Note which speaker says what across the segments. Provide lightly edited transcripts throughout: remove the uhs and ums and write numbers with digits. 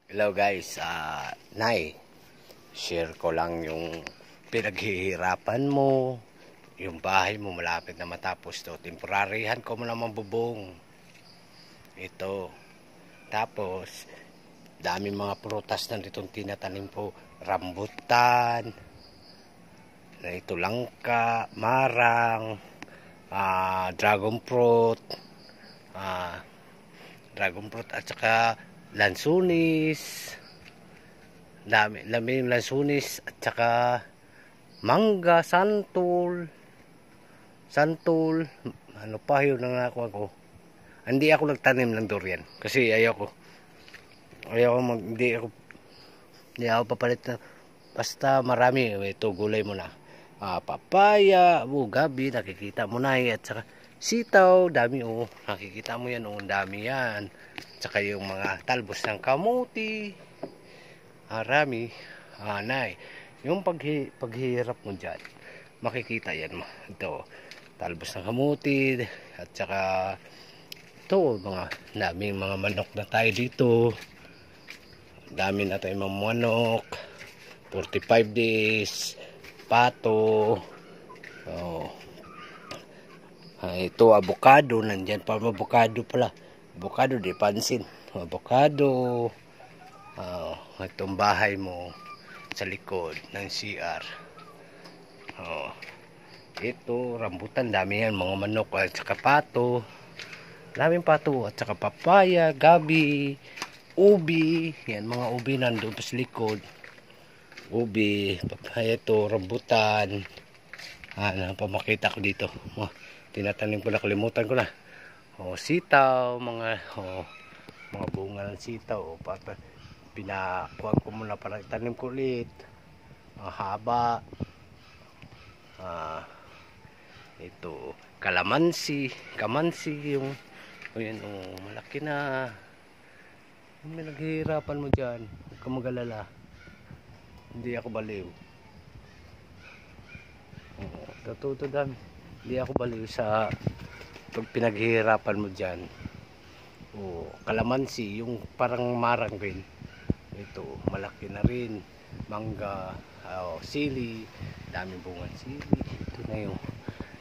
Speaker 1: Hello guys, Nay, share ko lang yung pinaghihirapan mo, yung bahay mo malapit na matapos to. Temporarihan ko mo naman bubong. Ito. Tapos, dami mga prutas na ditong tinatanim po. Rambutan, na ito langka, marang, dragon fruit, at saka lansunis. Dami yung lansunis at saka mangga, santol, ano pa yun ang nakuha ko. Hindi ako nagtanim ng durian kasi hindi ako papalit na basta marami. Ito gulay mo na, papaya, gabi, nakikita mo na at saka sitaw, dami nakikita mo yan, dami yan. At saka yung mga talbos ng kamuti, marami. Nay, yung paghihirap mo dyan, makikita yan mo. Ito, talbos ng kamuti, at saka ito, daming mga manok na tayo dito. Dami na tayo mga manok. 45 days, pato. Ito, avocado, nandyan pa avocado pala. Avocado, di pansin. Avocado. Itong bahay mo sa likod ng CR. Ito, rambutan, dami yan, mga manok at saka pato. Daming pato at saka papaya, gabi, ubi. Yan, mga ubi nandun pa sa likod. Ubi, papaya, ito, rambutan. Ano pa makita ko dito? Tinatanim ko na, kalimutan ko na. Sitaw, mga bunga ng sitaw. Pinakuha ko muna para itanim ko ulit. Haba. Ito, kamansi yung yan, malaki na. May naghihirapan mo dyan, huwag ka mag-alala, hindi ako baliw. Totoo dami, hindi ako baliw sa pag pinaghihirapan mo dyan. Kalamansi, yung parang marang rin, ito malaki na rin. Mangga, sili, daming bungan sili. Ito na yung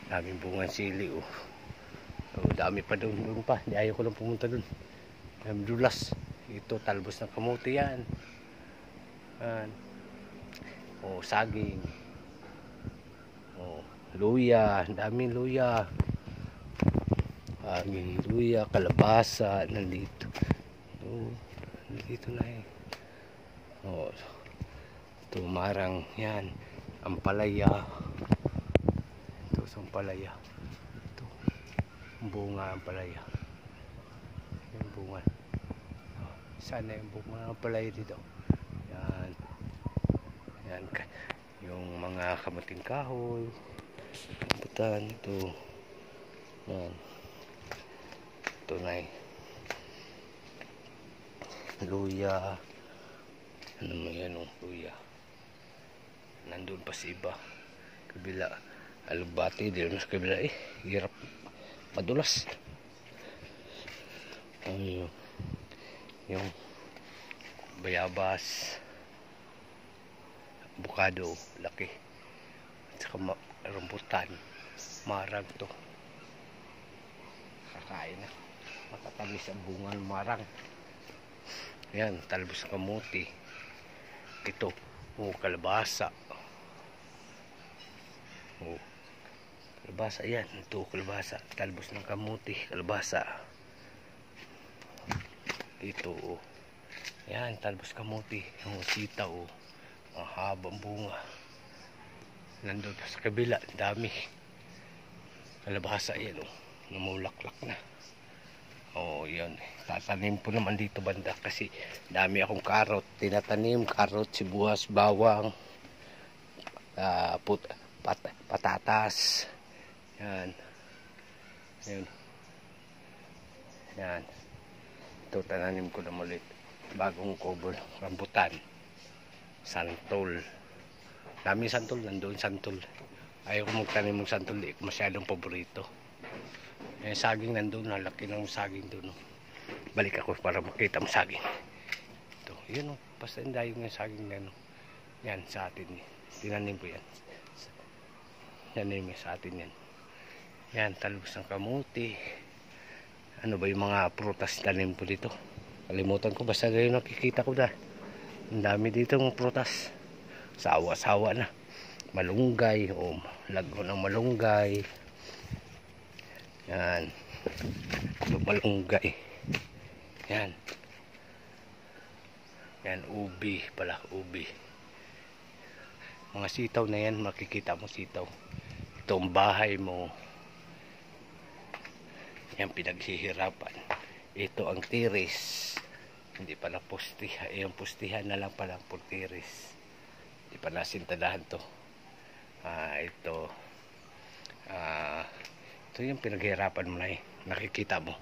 Speaker 1: daming bungan sili. Dami pa doon pa, ayaw ko lang pumunta doon. Dulas. Ito, talbos ng kamuti yan. Saging. Luya, daming luya. Luya, kalabasa, nandito. Nandito na ito, marang, yan. Ampalaya. Ito, sampalaya. Ito, bunga ampalaya. Yung bunga. Sana yung bunga ampalaya dito. Yan. Yan. Yung mga kamuting kahoy. Rambutan, ito. Yan. Ito na luya. Ano mo yan, luya. Nandun pa sa iba. Kabila. Alubati, di na sa kabila hirap. Madulas. Yung bayabas. Avocado, laki. At saka rambutan. Marang to. Kakain na. Matatamis ang bunga ng marang. Yan, talbos ng kamuti. Ito, kalabasa. Kalabasa yan. Ito, kalabasa. Talbos ng kamuti, kalabasa. Ito, yan, talbos kamuti. Yung sitaw, mahabang bunga. Nandun sa kabila, dami. Kalabasa yan, namulaklak na. Yan. Tatanim po naman dito banda kasi dami akong karot. Tinatanim, karot, sibuyas, bawang, patatas. Yan. Yan. Yan. Ito, tananim ko na ulit. Bagong cover, rambutan. Santol. Dami santol, nandoon santol. Ayaw ko magtanim ng santol, di ko masyadong paborito. Saging nandun, nalaki ng saging doon. Balik ako para makita mo saging. Ito, Yun o, basta yung dayong yung saging yan. Yan sa atin. Tinanim ko yan. Tinanim sa atin yan. Yan, talbos ng kamuti. Ano ba yung mga prutas tanim ko dito? Kalimutan ko, basta yung nakikita ko na. Ang dami dito ng prutas. Sawa-sawa na. Malunggay, o lago ng malunggay. Yan. Malunggay. Yan. Yan, ubi pala, ubi. Mga sitaw na yan, makikita mo sitaw. Ito ang bahay mo. Yan, pinaghihirapan. Ito ang tiris. Hindi pa na pustihan. Yung pustihan na lang pala ang tiris. Hindi pa nasintadahan to. Ito. Ito yung pinaghihirapan mo na eh. Nakikita mo.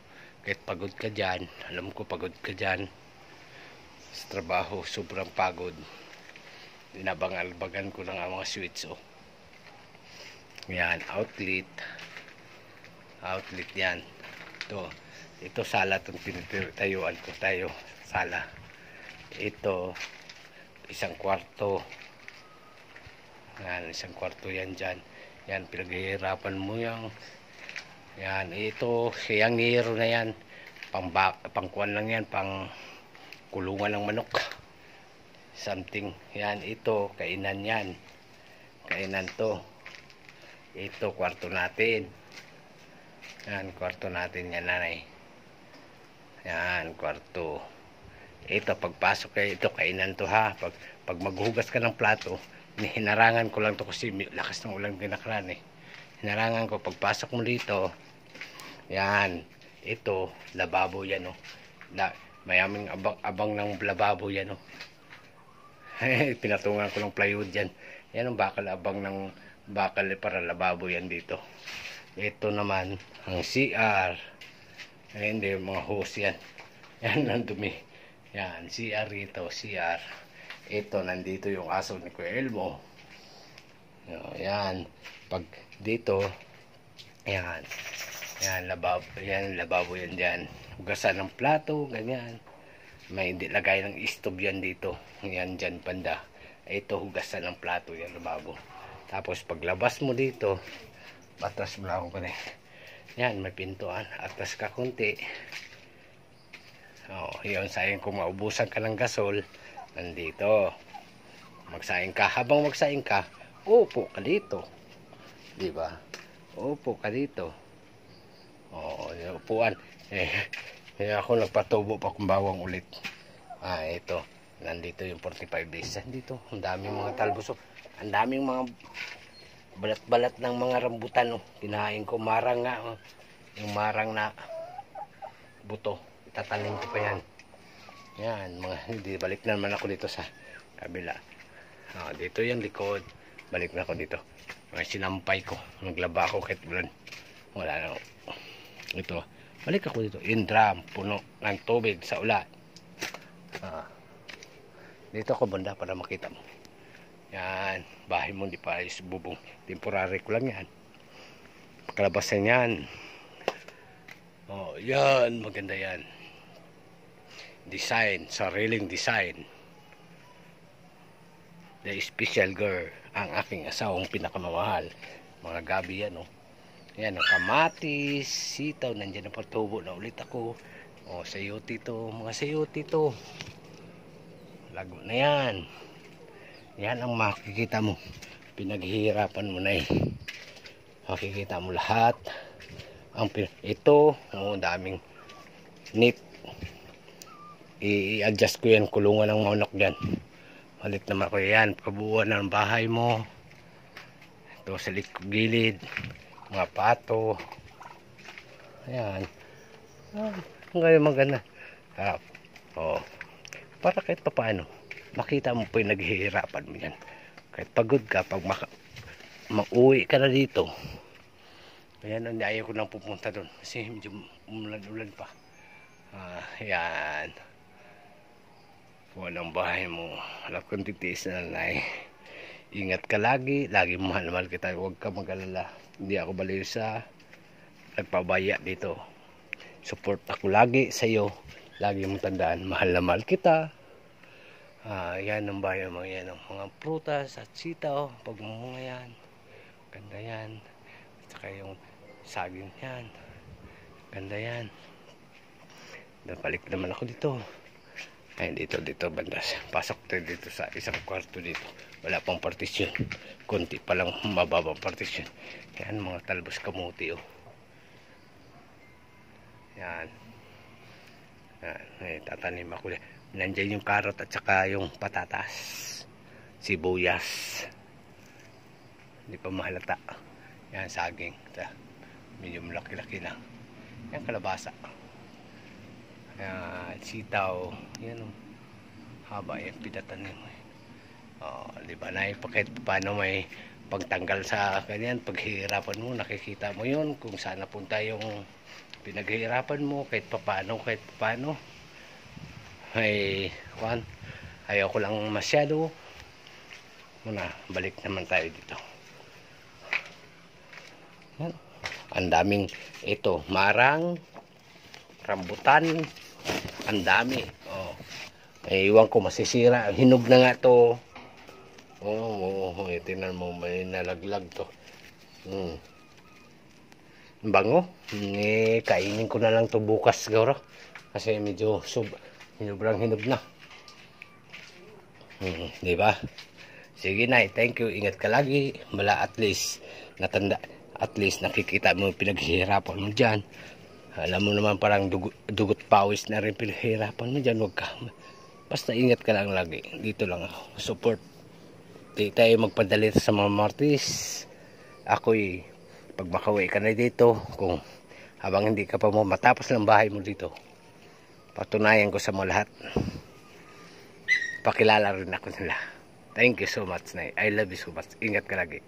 Speaker 1: Kahit pagod ka dyan. Alam ko pagod ka dyan. Sa trabaho, sobrang pagod. Dinabang-albagan ko lang ang mga switch. Oh. Yan, outlet. Outlet yan. Ito sala itong tinitayuan ko tayo. Sala. Ito, isang kwarto. Yan, isang kwarto yan dyan. Yan, pinaghihirapan mo yan. Yan, ito, siyang hero na yan. Pangkuan lang yan, pang kulungan ng manok. Something. Yan, ito, kainan yan. Kainan to. Ito, kwarto natin. Yan, kwarto natin yan, nanay. Yan, kwarto. Ito, pagpasok kayo, ito, kainan to ha. Pag maghugas ka ng plato, hinarangan ko lang to kasi lakas ng ulan pinakran eh. Hinarangan ko, pagpasok mo dito, yan, ito, lababo yan oh. Mayaming abang ng lababo yan oh. Pinatungan ko ng plywood yan. Yan ang bakal, abang ng bakal para lababo yan dito. Ito naman ang CR. Hindi, mga hose yan. Yan ang dumi. Yan, CR rito, CR. Ito, nandito yung aso ni Kuya Elmo. Yan. Pag dito, yan. Yan, lababo yan dyan. Hugasan ng plato, ganyan. May lagay ng stove yan dito. Yan dyan, banda. Ito, hugasan ng plato, yan, lababo. Tapos, paglabas mo dito, patras mo lang ako pa yan, may pintuan. Atras ka kunti. Yun, sayang kung maubusan ka ng gasol, nandito. Magsaing ka. Habang magsaing ka, upo ka dito. Diba? Upo ka dito. Yung upuan. Ako nagpatubo pa kung bawang ulit. Ito. Nandito yung 45 days. Nandito. Ang daming mga talbos. Ang daming mga balat-balat ng mga rambutan. Kinain ko. Marang nga. Yung marang na buto. Itatanim ko pa yan. Yan. Hindi. Balik na naman ako dito sa kabila. Dito yung likod. Balik na ako dito. Mga sinampay ko. Naglaba ako kahit bulan. Wala na. Ito. Balik ako dito. In drum. Puno ng tubig sa ulan. Dito ako banda para makita mo. Yan. Bahay mo. Hindi pa ayos bubong. Temporary ko lang yan. Pakalabasan yan. Yan. Maganda yan. Design. Sariling design. The special girl. Ang aking asawang pinakamamahal. Mga gabi yan, Yan, ang kamatis, sitaw, nandiyan na patubo na ulit ako. Sayote to, mga sayote to. Lago na yan. Yan ang makikita mo. Pinaghihirapan mo na makikita mo lahat. Ito, daming neat. I-adjust ko yan, kulungan ng manok dyan. Balik naman ko yan, kabuuan ng bahay mo. Ito sa gilid, mga pato. Ayan. Ang maganda. Para kahit paano, makita mo po yung naghihirapan mo yan. Kahit pagod ka, pag mauwi ka na dito. Ayan, ayaw ko nang pupunta doon. Kasi medyo umulan-ulan pa. Ayan. Walang bahay mo. Alam kong titiis na nanay. Ingat ka lagi. Lagi mahal-mahal kita. Huwag ka mag-alala. Hindi ako baliw sa nagpabaya dito. Support ako lagi sa iyo. Lagi mong tandaan. Mahal na mahal kita. Yan ang bayan mga yan, ang mga prutas at sitaw, pagmumunga yan. Ganda yan. At saka yung saging yan. Ganda yan. Balik naman ako dito. Ay, dito bandas. Pasok tayo dito sa isang kwarto dito. Wala pang partisyon. Kunti pa lang mababang partisyon. Yan, mga talbos kamuti, oh. Yan. Yan. Ay, tatanim ako. Nandiyan yung karot at saka yung patatas. Sibuyas. Hindi pa mahalata. Yan, saging. Medyo malaki-laki lang. Yan, kalabasa. Sitaw. Yan, oh. Haba yung pinatanim. Diba na kahit paano may pagtanggal sa ganyan, paghihirapan mo, nakikita mo yun kung saan napunta yung pinaghihirapan mo, kahit paano ay ayaw ko lang masyado muna, balik naman tayo dito. Yan. Ang daming ito, marang, rambutan, ang dami. Iwan ko masisira, hinog na nga to. Tingnan mo, may nalaglag to. Bango. Kainin ko na lang to bukas siguro. Kasi medyo sobrang hinog na. Diba? Sige na, thank you. Ingat ka lagi. At least nakikita mo pinaghihirapan mo dyan. Alam mo naman parang dugot pawis na rin pinaghihirapan mo dyan. Huwag ka. Basta ingat ka lang lagi. Dito lang ako. Support. Di tayo magpadali sa mga Martis. Ako'y pag makauwi ka na dito, kung habang hindi ka pa mo matapos ng bahay mo dito, patunayan ko sa mga lahat. Pakilala rin ako nila. Thank you so much, Nay. I love you so much. Ingat ka lagi.